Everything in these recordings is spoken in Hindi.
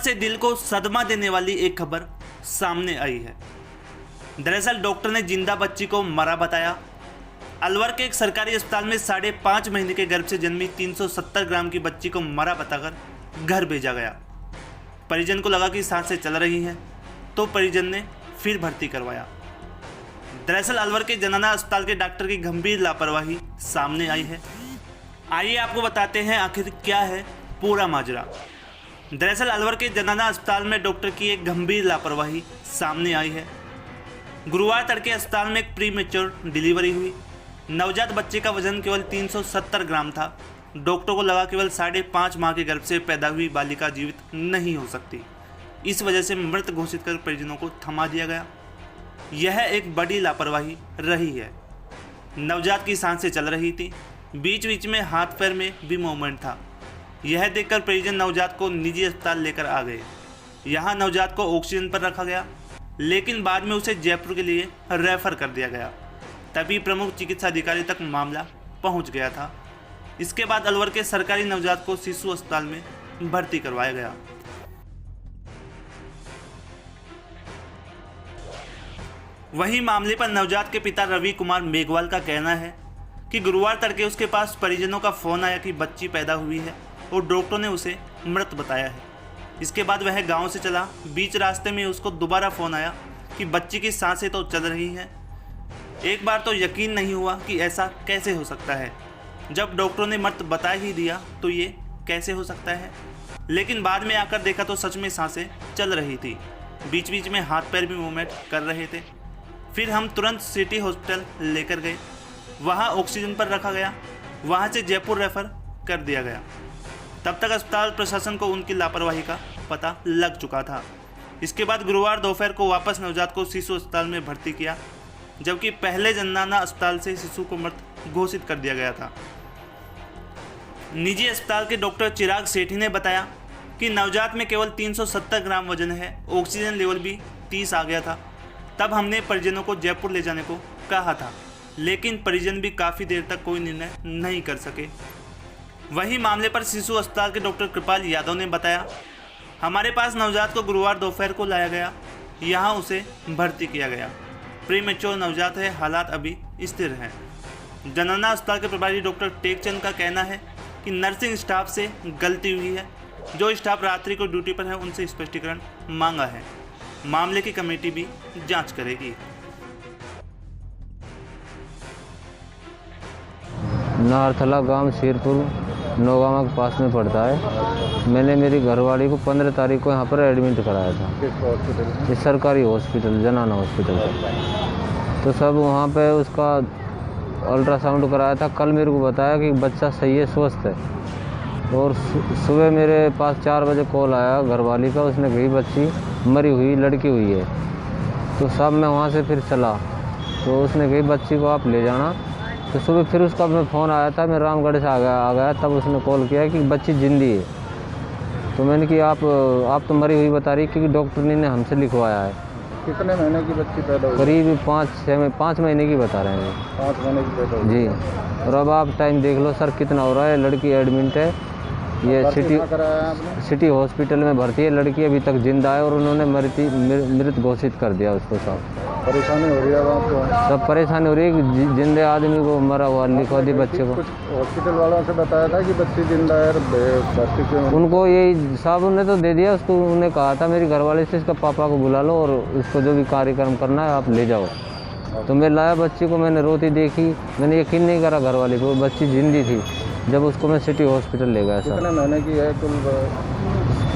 से दिल को सदमा देने वाली एक खबर सामने आई है। दरअसल डॉक्टर ने जिंदा बच्ची को मरा बताया। अलवर के एक सरकारी अस्पताल में 5.5 महीने के गर्भ से जन्मी 370 ग्राम की बच्ची को मरा बताकर घर भेजा गया। परिजन को लगा कि सांसें चल रही हैं, तो परिजन ने फिर भर्ती करवाया। दरअसल अलवर के जनाना अस्पताल के डॉक्टर की गंभीर लापरवाही सामने आई है। आइए आपको बताते हैं आखिर क्या है पूरा माजरा। दरअसल अलवर के जनाना अस्पताल में डॉक्टर की एक गंभीर लापरवाही सामने आई है। गुरुवार तड़के अस्पताल में एक प्री मैच्योर डिलीवरी हुई। नवजात बच्चे का वजन केवल 370 ग्राम था। डॉक्टर को लगा केवल 5.5 माह के गर्भ से पैदा हुई बालिका जीवित नहीं हो सकती। इस वजह से मृत घोषित कर परिजनों को थमा दिया गया। यह एक बड़ी लापरवाही रही है। नवजात की सांसें चल रही थी, बीच बीच में हाथ पैर में भी मूवमेंट था। यह देखकर परिजन नवजात को निजी अस्पताल लेकर आ गए। यहाँ नवजात को ऑक्सीजन पर रखा गया, लेकिन बाद में उसे जयपुर के लिए रेफर कर दिया गया। तभी प्रमुख चिकित्सा अधिकारी तक मामला पहुंच गया था। इसके बाद अलवर के सरकारी नवजात को शिशु अस्पताल में भर्ती करवाया गया। वहीं मामले पर नवजात के पिता रवि कुमार मेघवाल का कहना है कि गुरुवार तड़के उसके पास परिजनों का फोन आया कि बच्ची पैदा हुई है और डॉक्टर ने उसे मृत बताया है। इसके बाद वह गांव से चला। बीच रास्ते में उसको दोबारा फ़ोन आया कि बच्ची की सांसें तो चल रही हैं। एक बार तो यकीन नहीं हुआ कि ऐसा कैसे हो सकता है। जब डॉक्टरों ने मृत बता ही दिया तो ये कैसे हो सकता है, लेकिन बाद में आकर देखा तो सच में सांसें चल रही थी। बीच बीच में हाथ पैर भी मूवमेंट कर रहे थे। फिर हम तुरंत सिटी हॉस्पिटल लेकर गए। वहाँ ऑक्सीजन पर रखा गया। वहाँ से जयपुर रेफर कर दिया गया। तब तक अस्पताल प्रशासन को उनकी लापरवाही का पता लग चुका था। इसके बाद गुरुवार दोपहर को वापस नवजात को शिशु अस्पताल में भर्ती किया, जबकि पहले जनाना अस्पताल से शिशु को मृत घोषित कर दिया गया था। निजी अस्पताल के डॉक्टर चिराग सेठी ने बताया कि नवजात में केवल 370 ग्राम वजन है। ऑक्सीजन लेवल भी 30 आ गया था। तब हमने परिजनों को जयपुर ले जाने को कहा था, लेकिन परिजन भी काफ़ी देर तक कोई निर्णय नहीं कर सके। वहीं मामले पर शिशु अस्पताल के डॉक्टर कृपाल यादव ने बताया, हमारे पास नवजात को गुरुवार दोपहर को लाया गया। यहाँ उसे भर्ती किया गया। प्री मैच्योर नवजात है, हालात अभी स्थिर हैं। जनाना अस्पताल के प्रभारी डॉक्टर टेकचंद का कहना है कि नर्सिंग स्टाफ से गलती हुई है। जो स्टाफ रात्रि को ड्यूटी पर है उनसे स्पष्टीकरण मांगा है। मामले की कमेटी भी जांच करेगी। नारथला गांव शेरपुर नौगामा के पास में पड़ता है। मैंने मेरी घरवाली को 15 तारीख को यहाँ पर एडमिट कराया था। किस हॉस्पिटल? इस सरकारी हॉस्पिटल जनाना हॉस्पिटल तो सब वहाँ पे उसका अल्ट्रासाउंड कराया था। कल मेरे को बताया कि बच्चा सही है, स्वस्थ है। और सुबह मेरे पास 4 बजे कॉल आया घरवाली का। उसने कही बच्ची मरी हुई लड़की हुई है। तो सब मैं वहाँ से फिर चला, तो उसने कही बच्ची को आप ले जाना। तो सुबह फिर उसका मैं फ़ोन आया था, मैं रामगढ़ से आ गया। तब उसने कॉल किया कि बच्ची जिंदी है। तो मैंने कि आप तो मरी हुई बता रही, क्योंकि डॉक्टर ने हमसे लिखवाया है। कितने महीने की बच्ची पैदा हुई? करीब 5 महीने की बता रहे हैं 5 महीने की पैदा हुई जी। और अब आप टाइम देख लो सर कितना हो रहा है। लड़की एडमिट है, ये सिटी हॉस्पिटल में भर्ती है। लड़की अभी तक जिंदा है और उन्होंने मृत घोषित कर दिया उसको। सब परेशानी हो रही है आपको? सब परेशानी हो रही है कि जिंदे आदमी को मरा हुआ लिखवा दी बच्चे को। कुछ हॉस्पिटल वालों से बताया था कि बच्ची जिंदा है, भर्ती क्यों? उनको यही साहब ने तो दे दिया उसको। उन्होंने कहा था मेरी घरवाले से इसका पापा को बुला लो और इसको जो भी कार्यक्रम करना है आप ले जाओ। तो मैं लाया बच्ची को, मैंने रोती देखी। मैंने यकीन नहीं करा घरवाले को, बच्ची जिंदी थी। जब उसको मैं सिटी हॉस्पिटल ले गया। कितने महीने की है कुल?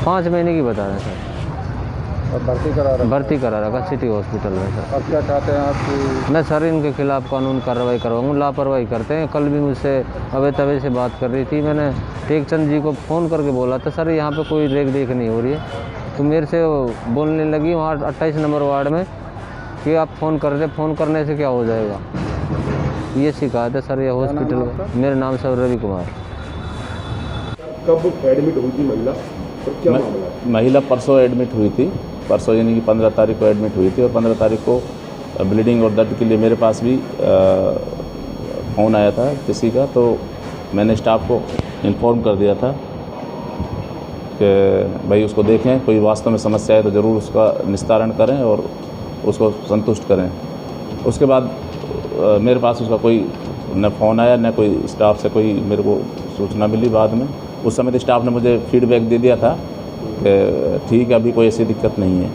5 महीने की बता रहे हैं सर। और भर्ती करा रखा सिटी हॉस्पिटल में सर। अब क्या चाहते हैं आप? मैं सर इनके खिलाफ कानून कार्रवाई करवाऊंगा। लापरवाही करते हैं। कल भी मुझसे अवे तवे से बात कर रही थी। मैंने टेकचंद जी को फ़ोन करके बोला था सर यहाँ पे कोई देख नहीं हो रही है। तो मेरे से बोलने लगी वहाँ 28 नंबर वार्ड में कि आप फ़ोन कर दे, फ़ोन करने से क्या हो जाएगा। ये शिकायत है सर ये हॉस्पिटल का। मेरा नाम सर रवि कुमार। कब एडमिट हुई थी महिला और क्या मामला? महिला परसों एडमिट हुई थी। परसों यानी कि 15 तारीख को एडमिट हुई थी और 15 तारीख को ब्लीडिंग और दर्द के लिए मेरे पास भी फ़ोन आया था किसी का। तो मैंने स्टाफ को इन्फॉर्म कर दिया था कि भाई उसको देखें, कोई वास्तव में समस्या है तो ज़रूर उसका निस्तारण करें और उसको संतुष्ट करें। उसके बाद मेरे पास उसका कोई न फ़ोन आया न कोई स्टाफ से कोई मेरे को सूचना मिली। बाद में उस समय तो स्टाफ ने मुझे फीडबैक दे दिया था कि ठीक है, अभी कोई ऐसी दिक्कत नहीं है।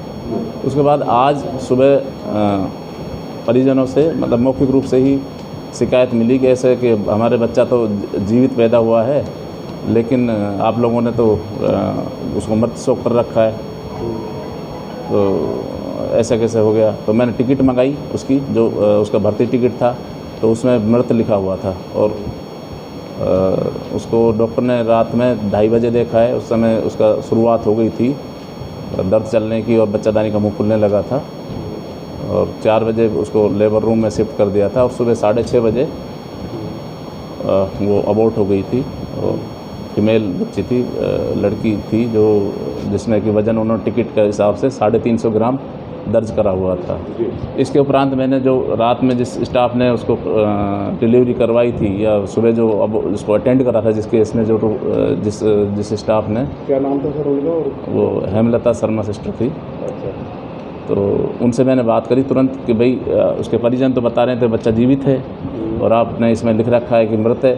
उसके बाद आज सुबह परिजनों से मतलब मौखिक रूप से ही शिकायत मिली कि ऐसे कि हमारे बच्चा तो जीवित पैदा हुआ है, लेकिन आप लोगों ने तो उसको मृत शोक कर रखा है, तो ऐसा कैसे हो गया। तो मैंने टिकट मंगाई उसकी, जो उसका भर्ती टिकट था, तो उसमें मृत लिखा हुआ था। और उसको डॉक्टर ने रात में 2:30 बजे देखा है। उस समय उसका शुरुआत हो गई थी दर्द चलने की और बच्चादानी का मुंह खुलने लगा था। और 4 बजे उसको लेबर रूम में शिफ्ट कर दिया था और सुबह 6:30 बजे वो अबॉर्ट हो गई थी। और फीमेल बच्ची थी, लड़की थी, जो जिसमें कि वज़न उन्होंने टिकट के हिसाब से 350 ग्राम दर्ज करा हुआ था। इसके उपरांत मैंने जो रात में जिस स्टाफ ने उसको डिलीवरी करवाई थी या सुबह जो अब उसको अटेंड करा था, जिस केस में जो जिस स्टाफ ने, क्या नाम था सर उनका? वो हेमलता शर्मा सिस्टर थी। तो उनसे मैंने बात करी तुरंत कि भाई उसके परिजन तो बता रहे थे बच्चा जीवित है और आपने इसमें लिख रखा है कि मृत है।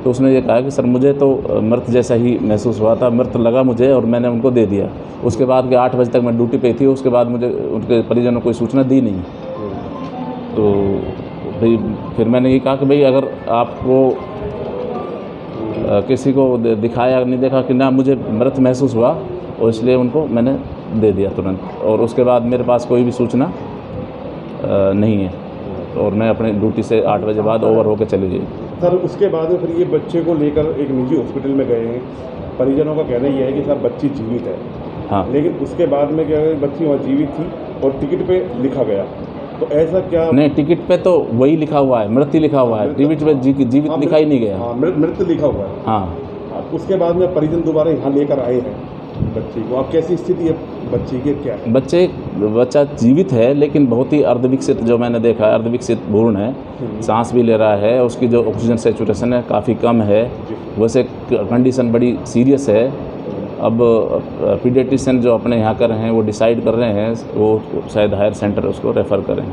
तो उसने ये कहा कि सर मुझे तो मृत जैसा ही महसूस हुआ था, मृत लगा मुझे और मैंने उनको दे दिया। उसके बाद के 8 बजे तक मैं ड्यूटी पे थी, उसके बाद मुझे उनके परिजनों को कोई सूचना दी नहीं। तो भाई फिर मैंने ये कहा कि भाई अगर आपको किसी को दिखाया नहीं देखा कि ना मुझे मृत महसूस हुआ, और इसलिए उनको मैंने दे दिया तुरंत। और उसके बाद मेरे पास कोई भी सूचना नहीं है और मैं अपनी ड्यूटी से 8 बजे बाद ओवर होकर चली गई। सर उसके बाद में फिर ये बच्चे को लेकर एक निजी हॉस्पिटल में गए हैं। परिजनों का कहना यह है कि सर बच्ची जीवित है। हाँ, लेकिन उसके बाद में क्या है, बच्ची वहाँ जीवित थी और टिकट पे लिखा गया। तो ऐसा क्या? नहीं, टिकट पे तो वही लिखा हुआ है, मृत ही लिखा हुआ है, टिकट पे जीवित हाँ, लिखा ही नहीं गया। हाँ, मृत लिखा हुआ है। हाँ, उसके बाद में परिजन दोबारा यहाँ लेकर आए हैं बच्ची को। अब कैसी स्थिति है बच्ची की, क्या है? बच्चा जीवित है, लेकिन बहुत ही अर्धविकसित, जो मैंने देखा है अर्धविकसित भ्रूण है, सांस भी ले रहा है, उसकी जो ऑक्सीजन सैचुरेशन है काफ़ी कम है। वैसे कंडीशन बड़ी सीरियस है। अब पीडियाट्रिशियन जो अपने यहाँ कर रहे हैं वो डिसाइड कर रहे हैं, वो शायद हायर सेंटर उसको रेफ़र करें।